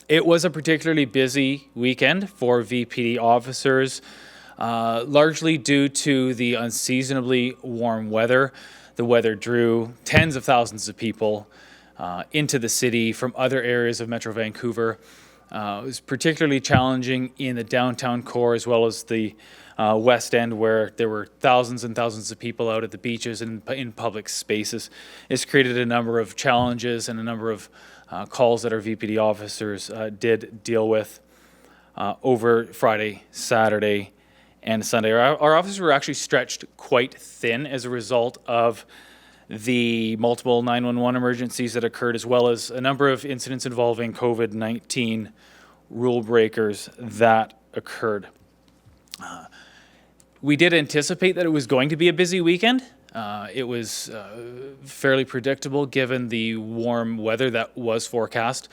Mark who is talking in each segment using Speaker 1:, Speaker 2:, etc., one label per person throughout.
Speaker 1: It was a particularly busy weekend for VPD officers, largely due to the unseasonably warm weather. The weather drew tens of thousands of people into the city from other areas of Metro Vancouver. It was particularly challenging in the downtown core as well as the West End, where there were thousands and thousands of people out at the beaches and in public spaces. It's created a number of challenges and a number of calls that our VPD officers did deal with over Friday, Saturday, and Sunday. Our officers were actually stretched quite thin as a result of the multiple 911 emergencies that occurred, as well as a number of incidents involving COVID-19 rule breakers that occurred. We did anticipate that it was going to be a busy weekend. It was fairly predictable given the warm weather that was forecast.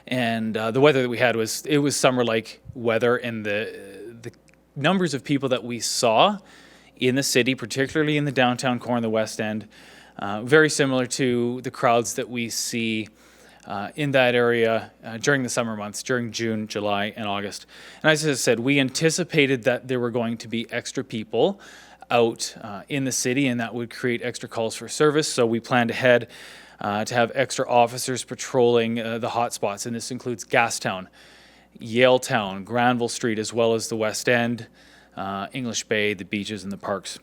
Speaker 1: And the weather that we had was summer-like weather, and the numbers of people that we saw in the city, particularly in the downtown core and the West End, very similar to the crowds that we see in that area during the summer months, during June, July, and August. And as I said, we anticipated that there were going to be extra people out in the city, and that would create extra calls for service. So we planned ahead to have extra officers patrolling the hot spots, and this includes Gastown, Yaletown, Granville Street, as well as the West End, English Bay, the beaches, and the parks.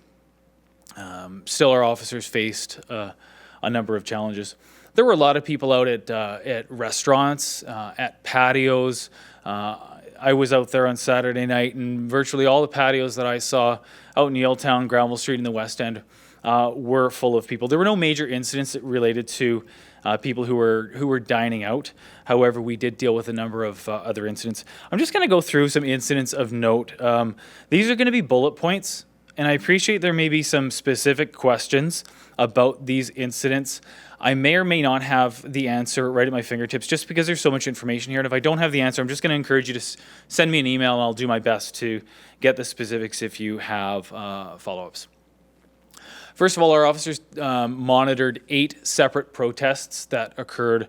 Speaker 1: Still, our officers faced a number of challenges. There were a lot of people out at restaurants, at patios. I was out there on Saturday night, and virtually all the patios that I saw out in Yaletown, Granville Street, and the West End were full of people. There were no major incidents that related to people who were dining out. However, we did deal with a number of other incidents. I'm just going to go through some incidents of note. These are going to be bullet points, and I appreciate there may be some specific questions about these incidents. I may or may not have the answer right at my fingertips just because there's so much information here. And if I don't have the answer, I'm just going to encourage you to send me an email, and I'll do my best to get the specifics if you have follow-ups. First of all, our officers monitored 8 separate protests that occurred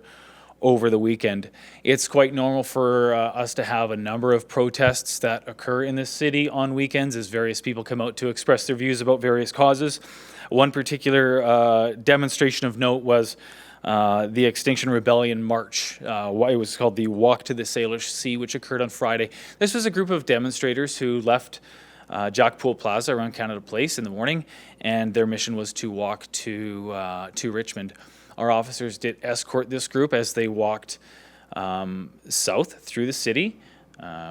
Speaker 1: over the weekend. It's quite normal for us to have a number of protests that occur in this city on weekends as various people come out to express their views about various causes. One particular demonstration of note was the Extinction Rebellion March. It was called the Walk to the Salish Sea, which occurred on Friday. This was a group of demonstrators who left Jack Pool Plaza around Canada Place in the morning, and their mission was to walk to Richmond. Our officers did escort this group as they walked south through the city.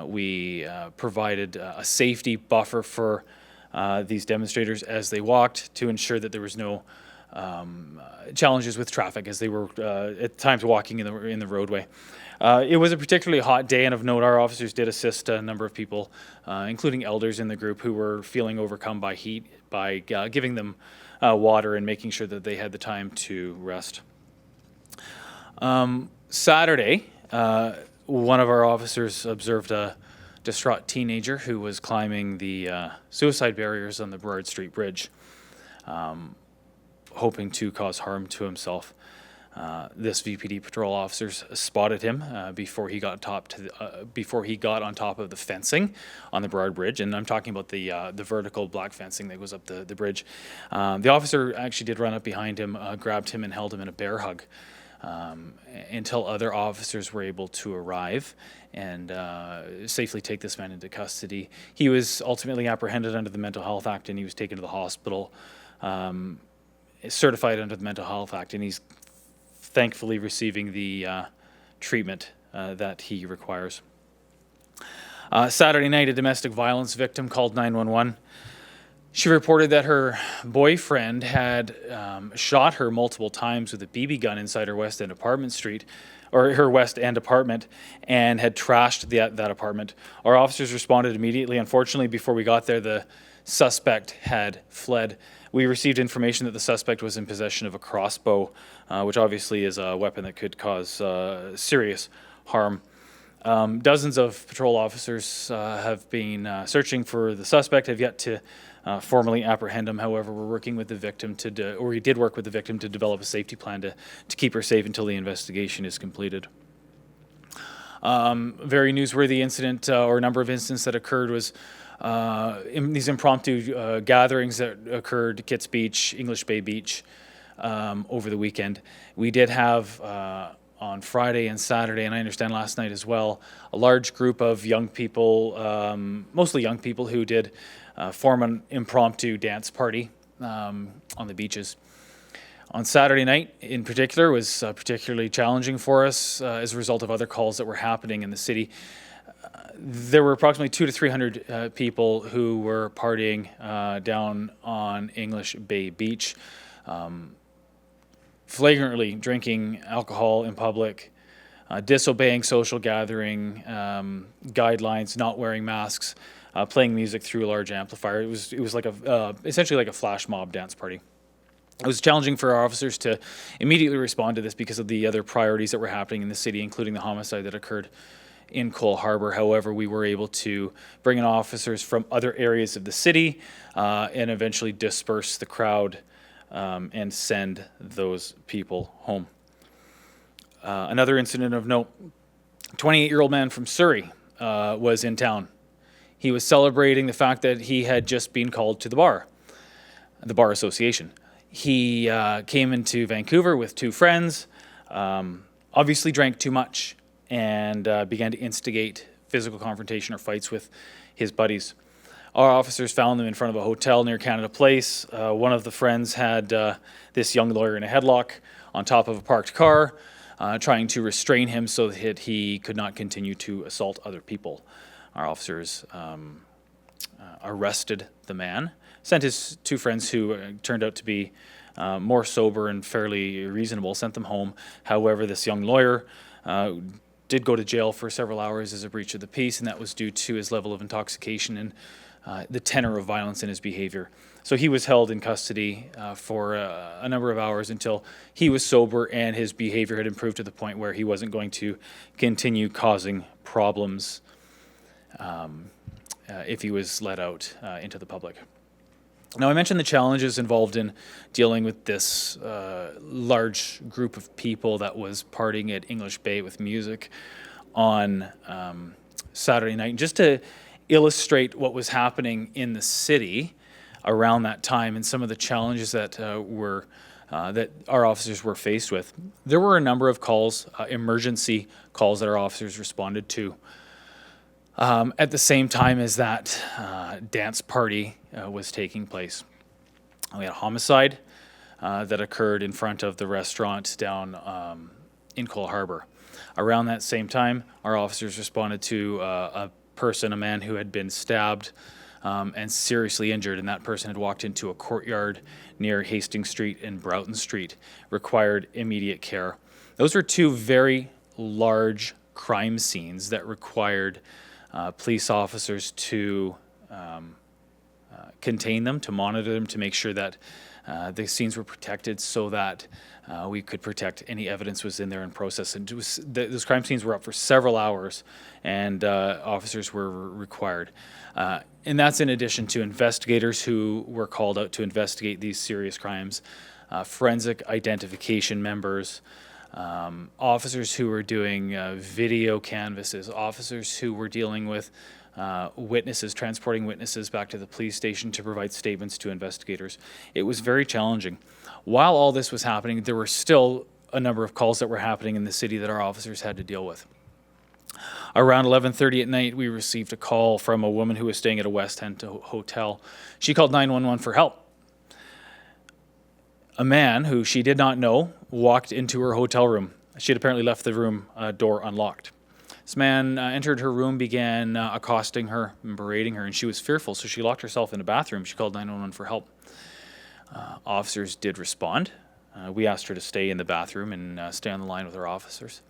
Speaker 1: We provided a safety buffer for these demonstrators as they walked to ensure that there was no challenges with traffic as they were at times walking in the roadway. It was a particularly hot day, and of note, our officers did assist a number of people, including elders in the group, who were feeling overcome by heat, by giving them water and making sure that they had the time to rest. Saturday, one of our officers observed a distraught teenager who was climbing the suicide barriers on the Burrard Street Bridge, hoping to cause harm to himself. This VPD patrol officers spotted him before he got on top of the fencing on the Burrard Bridge, and I'm talking about the vertical black fencing that goes up the bridge. The officer actually did run up behind him, grabbed him, and held him in a bear hug until other officers were able to arrive and safely take this man into custody. He was ultimately apprehended under the Mental Health Act, and he was taken to the hospital, certified under the Mental Health Act, and he's thankfully receiving the treatment that he requires. Saturday night, a domestic violence victim called 911. She reported that her boyfriend had shot her multiple times with a BB gun inside her West End apartment, and had trashed that apartment. Our officers responded immediately. Unfortunately, before we got there, the suspect had fled. We received information that the suspect was in possession of a crossbow, which obviously is a weapon that could cause serious harm. Dozens of patrol officers have been searching for the suspect, have yet to formally apprehend him. However, we're working with the victim we did work with the victim to develop a safety plan to keep her safe until the investigation is completed. Very newsworthy incident or number of incidents that occurred was in these impromptu gatherings that occurred at Kits Beach, English Bay Beach, over the weekend. We did have on Friday and Saturday, and I understand last night as well, a large group of young people, mostly young people, who did form an impromptu dance party on the beaches. On Saturday night, in particular, was particularly challenging for us as a result of other calls that were happening in the city. There were approximately 200 to 300 people who were partying down on English Bay Beach, flagrantly drinking alcohol in public, disobeying social gathering guidelines, not wearing masks, playing music through a large amplifier. It was like essentially like a flash mob dance party. It was challenging for our officers to immediately respond to this because of the other priorities that were happening in the city, including the homicide that occurred in Cole Harbour. However, we were able to bring in officers from other areas of the city and eventually disperse the crowd and send those people home. Another incident of note, a 28-year-old man from Surrey was in town. He was celebrating the fact that he had just been called to the bar association. He came into Vancouver with two friends, obviously drank too much, and began to instigate physical confrontation or fights with his buddies. Our officers found them in front of a hotel near Canada Place. One of the friends had this young lawyer in a headlock on top of a parked car, trying to restrain him so that he could not continue to assault other people. Our officers arrested the man, sent his two friends, who turned out to be more sober and fairly reasonable, sent them home. However, this young lawyer did go to jail for several hours as a breach of the peace, and that was due to his level of intoxication and the tenor of violence in his behavior. So he was held in custody for a number of hours until he was sober and his behavior had improved to the point where he wasn't going to continue causing problems if he was let out into the public. Now, I mentioned the challenges involved in dealing with this large group of people that was partying at English Bay with music on Saturday night. And just to illustrate what was happening in the city around that time and some of the challenges that that our officers were faced with, there were a number of calls, emergency calls, that our officers responded to at the same time as that dance party was taking place. We had a homicide that occurred in front of the restaurant down in Cole Harbour. Around that same time, our officers responded to a man who had been stabbed and seriously injured, and that person had walked into a courtyard near Hastings Street and Broughton Street, required immediate care. Those were two very large crime scenes that required police officers to contain them, to monitor them, to make sure that the scenes were protected so that we could protect any evidence was in there in process. And those crime scenes were up for several hours, and officers were required. And that's in addition to investigators who were called out to investigate these serious crimes, forensic identification members, officers who were doing video canvasses, officers who were dealing with witnesses, transporting witnesses back to the police station to provide statements to investigators. It was very challenging. While all this was happening, there were still a number of calls that were happening in the city that our officers had to deal with. Around 11:30 at night, we received a call from a woman who was staying at a West End hotel. She called 911 for help. A man who she did not know walked into her hotel room. She had apparently left the room door unlocked. This man entered her room, began accosting her and berating her, and she was fearful, so she locked herself in a bathroom. She called 911 for help. Officers did respond. We asked her to stay in the bathroom and stay on the line with our officers.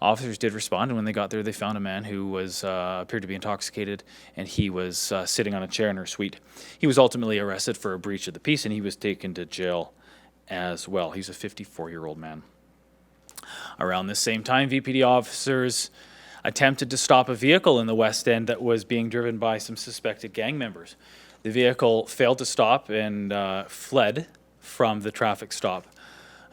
Speaker 1: Officers did respond, and when they got there, they found a man who was appeared to be intoxicated, and he was sitting on a chair in her suite. He was ultimately arrested for a breach of the peace, and he was taken to jail as well. He's a 54-year-old man. Around this same time, VPD officers attempted to stop a vehicle in the West End that was being driven by some suspected gang members. The vehicle failed to stop and fled from the traffic stop.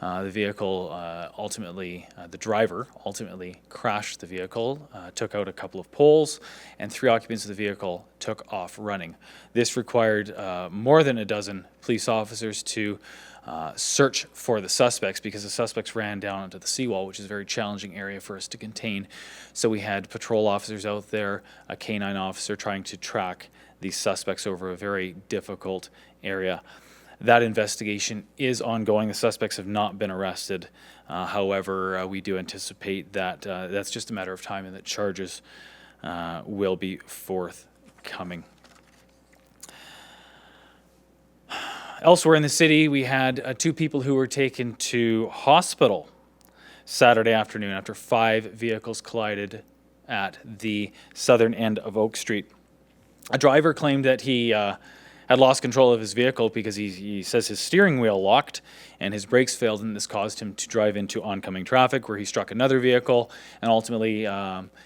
Speaker 1: The vehicle the driver ultimately crashed the vehicle, took out a couple of poles, and 3 occupants of the vehicle took off running. This required more than a dozen police officers to search for the suspects, because the suspects ran down onto the seawall, which is a very challenging area for us to contain. So we had patrol officers out there, a canine officer trying to track these suspects over a very difficult area. That investigation is ongoing. The suspects have not been arrested. However, we do anticipate that that's just a matter of time and that charges will be forthcoming. Elsewhere in the city, we had 2 people who were taken to hospital Saturday afternoon after 5 vehicles collided at the southern end of Oak Street. A driver claimed that he had lost control of his vehicle because he says his steering wheel locked and his brakes failed, and this caused him to drive into oncoming traffic, where he struck another vehicle and ultimately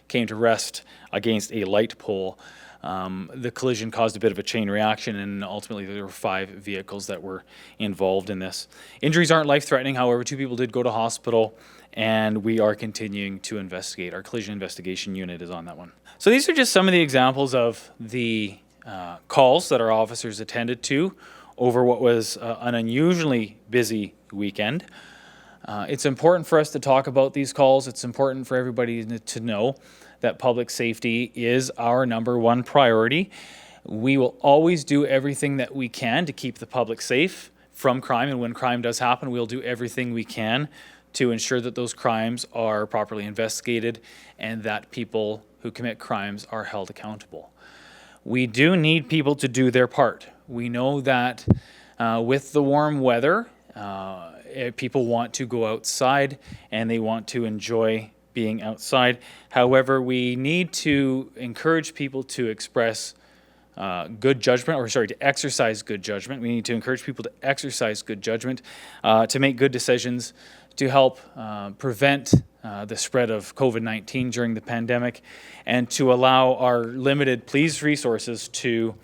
Speaker 1: came to rest against a light pole. The collision caused a bit of a chain reaction, and ultimately there were 5 vehicles that were involved in this. Injuries aren't life-threatening. However, 2 people did go to hospital, and we are continuing to investigate. Our collision investigation unit is on that one. So these are just some of the examples of the calls that our officers attended to over what was an unusually busy weekend. It's important for us to talk about these calls. It's important for everybody to know that public safety is our #1 priority. We will always do everything that we can to keep the public safe from crime, and when crime does happen, we'll do everything we can to ensure that those crimes are properly investigated and that people who commit crimes are held accountable. We do need people to do their part. We know that with the warm weather, people want to go outside and they want to enjoy being outside. However, we need to encourage people to express good judgment, to exercise good judgment. We need to encourage people to exercise good judgment, to make good decisions, to help prevent the spread of COVID-19 during the pandemic, and to allow our limited police resources to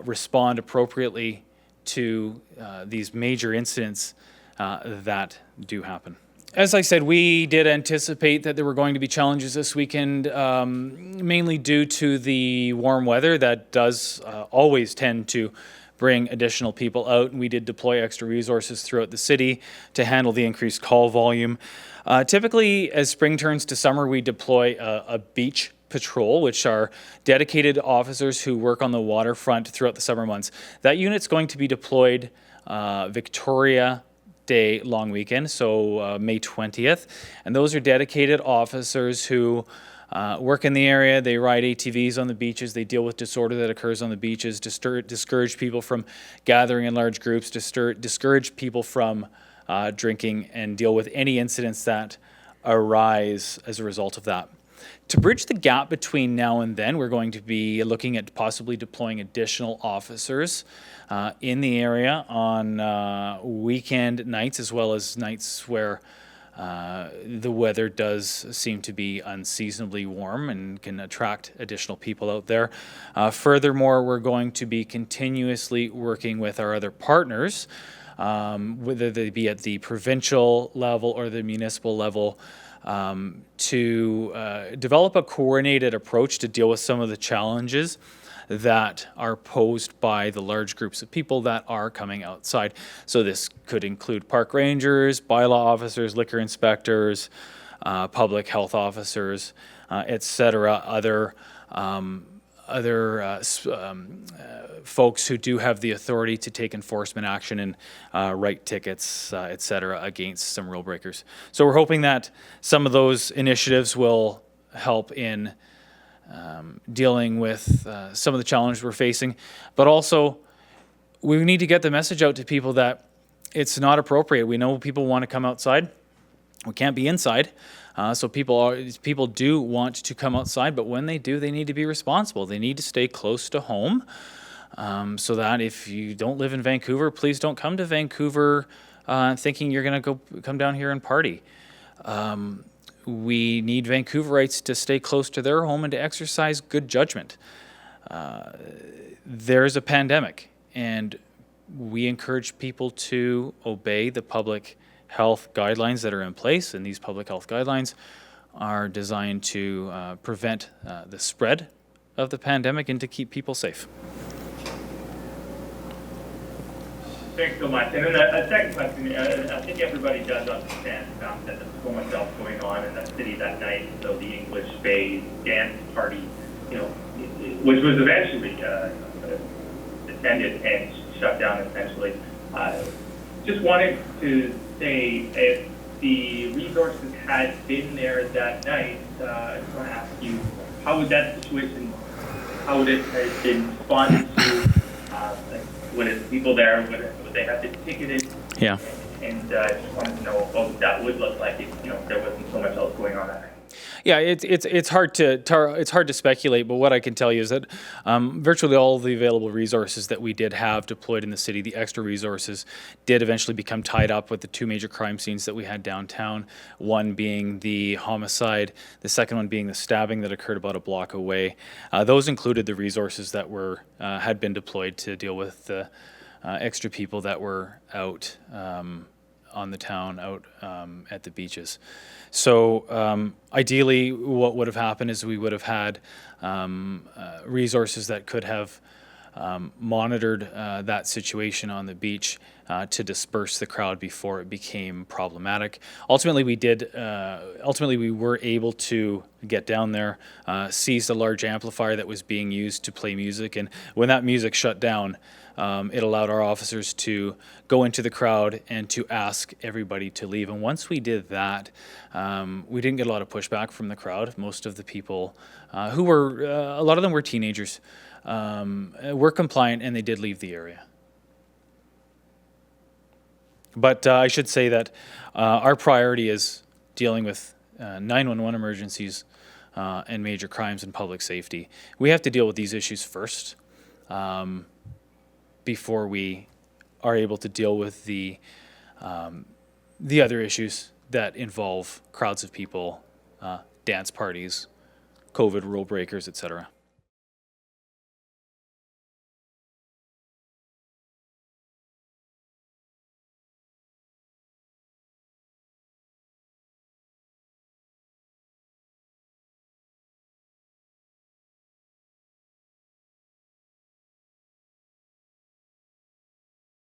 Speaker 1: respond appropriately to these major incidents that do happen. As I said, we did anticipate that there were going to be challenges this weekend, mainly due to the warm weather that does always tend to bring additional people out, and we did deploy extra resources throughout the city to handle the increased call volume. Typically, as spring turns to summer, we deploy a beach patrol, which are dedicated officers who work on the waterfront throughout the summer months. That unit's going to be deployed Victoria Day long weekend, so May 20th, and those are dedicated officers who work in the area. They ride ATVs on the beaches. They deal with disorder that occurs on the beaches, discourage people from gathering in large groups, discourage people from drinking, and deal with any incidents that arise as a result of that. To bridge the gap between now and then, we're going to be looking at possibly deploying additional officers in the area on weekend nights, as well as nights where the weather does seem to be unseasonably warm and can attract additional people out there. Furthermore, we're going to be continuously working with our other partners, whether they be at the provincial level or the municipal level, to develop a coordinated approach to deal with some of the challenges that are posed by the large groups of people that are coming outside. So this could include park rangers, bylaw officers, liquor inspectors, public health officers, etc., other folks who do have the authority to take enforcement action and write tickets, etc., against some rule breakers. So we're hoping that some of those initiatives will help in dealing with some of the challenges we're facing, but also we need to get the message out to people that it's not appropriate. We know people want to come outside. We can't be inside. So people do want to come outside, but when they do, they need to be responsible. They need to stay close to home, so that if you don't live in Vancouver, please don't come to Vancouver thinking you're going to come down here and party. We need Vancouverites to stay close to their home and to exercise good judgment. There's a pandemic, and we encourage people to obey the public health guidelines that are in place, and these public health guidelines are designed to prevent the spread of the pandemic and to keep people safe.
Speaker 2: Thanks so much. And then a second question. I think everybody does understand that there's so much else going on in the city that night. So the English Bay dance party, which was eventually attended and shut down essentially. Just wanted to say, if the resources had been there that night, I just want to ask you, how would that situation, how would it have been responded to? Would it people there, would they have been ticketed?
Speaker 1: Yeah.
Speaker 2: And I just wanted to know what that would look like if there wasn't so much else going on that night.
Speaker 1: Yeah, it's hard to speculate, but what I can tell you is that virtually all the available resources that we did have deployed in the city, the extra resources, did eventually become tied up with the two major crime scenes that we had downtown. One being the homicide, the second one being the stabbing that occurred about a block away. Those included the resources that were had been deployed to deal with the extra people that were out on the town, out at the beaches. So ideally, what would have happened is we would have had resources that could have monitored that situation on the beach to disperse the crowd before it became problematic. Ultimately, we were able to get down there, seize a large amplifier that was being used to play music, and when that music shut down, it allowed our officers to go into the crowd and to ask everybody to leave. And once we did that, we didn't get a lot of pushback from the crowd. Most of the people who were, a lot of them were teenagers, were compliant, and they did leave the area. But I should say that our priority is dealing with 911 emergencies and major crimes and public safety. We have to deal with these issues first before we are able to deal with the other issues that involve crowds of people, dance parties, COVID rule breakers, etc.